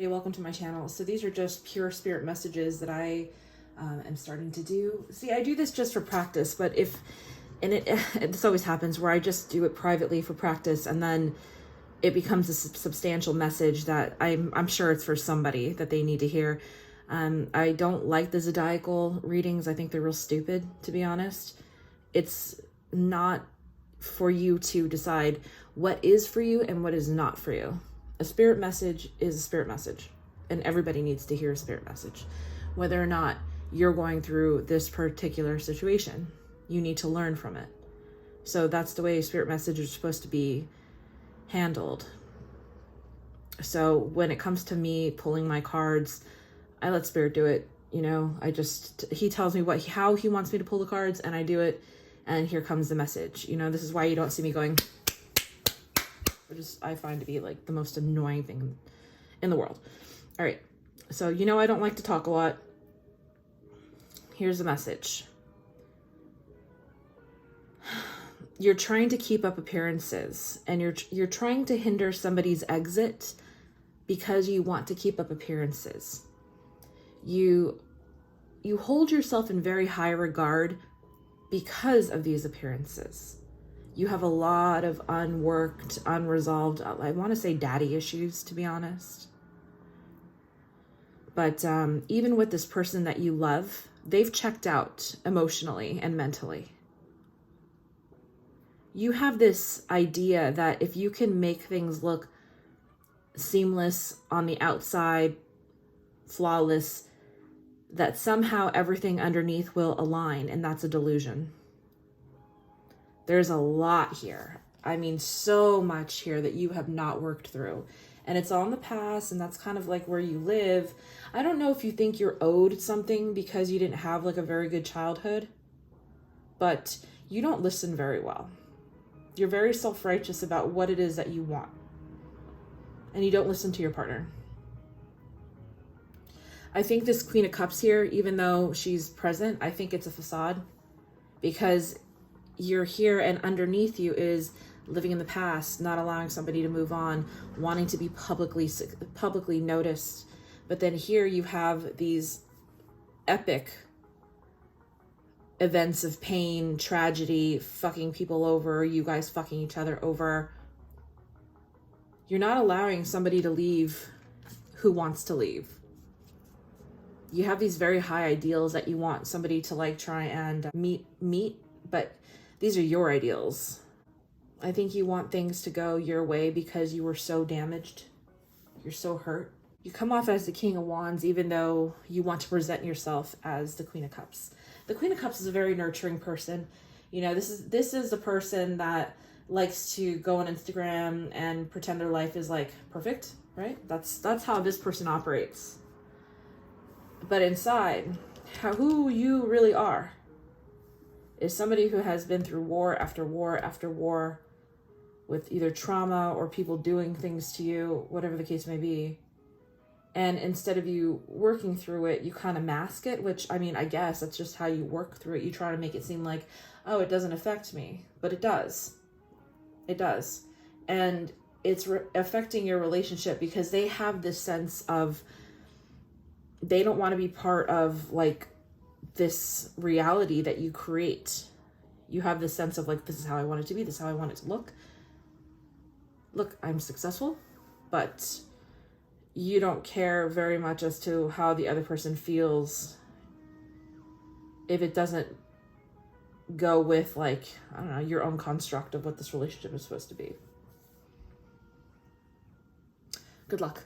Welcome to my channel. So these are just pure spirit messages that I am starting to do. See, I do this just for practice, but this always happens where I just do it privately for practice, and then it becomes a substantial message that I'm sure it's for somebody that they need to hear. I don't like the zodiacal readings. I think they're real stupid, to be honest. It's not for you to decide what is for you and what is not for you. A spirit message is a spirit message, and everybody needs to hear a spirit message. Whether or not you're going through this particular situation, you need to learn from it. So that's the way spirit messages are supposed to be handled. So when it comes to me pulling my cards, I let spirit do it. You know, he tells me how he wants me to pull the cards, and I do it, and here comes the message. You know, this is why you don't see me going, which I find to be like the most annoying thing in the world. All right, so you know I don't like to talk a lot. Here's the message. You're trying to keep up appearances, and you're trying to hinder somebody's exit because you want to keep up appearances. You hold yourself in very high regard because of these appearances. You have a lot of unworked, unresolved, I want to say daddy issues, to be honest. But even with this person that you love, they've checked out emotionally and mentally. You have this idea that if you can make things look seamless on the outside, flawless, that somehow everything underneath will align, and that's a delusion. There's a lot here. I mean, so much here that you have not worked through. And it's all in the past, and that's kind of like where you live. I don't know if you think you're owed something because you didn't have like a very good childhood, but you don't listen very well. You're very self-righteous about what it is that you want. And you don't listen to your partner. I think this Queen of Cups here, even though she's present, I think it's a facade, because you're here and underneath you is living in the past, not allowing somebody to move on, wanting to be publicly noticed. But then here you have these epic events of pain, tragedy, fucking people over, you guys fucking each other over. You're not allowing somebody to leave who wants to leave. You have these very high ideals that you want somebody to like try and meet, but these are your ideals. I think you want things to go your way because you were so damaged. You're so hurt. You come off as the King of Wands, even though you want to present yourself as the Queen of Cups. The Queen of Cups is a very nurturing person. You know, this is the person that likes to go on Instagram and pretend their life is like perfect, right? That's how this person operates. But inside, who you really are is somebody who has been through war after war after war with either trauma or people doing things to you, whatever the case may be. And instead of you working through it, you kind of mask it, which, I mean, I guess that's just how you work through it. You try to make it seem like, oh, it doesn't affect me, but it does. It does. And it's affecting your relationship because they have this sense of, they don't want to be part of like this reality that you create. You have this sense of like, this is how I want it to be. This is how I want it to look. Look, I'm successful, but you don't care very much as to how the other person feels if it doesn't go with like, I don't know, your own construct of what this relationship is supposed to be. Good luck.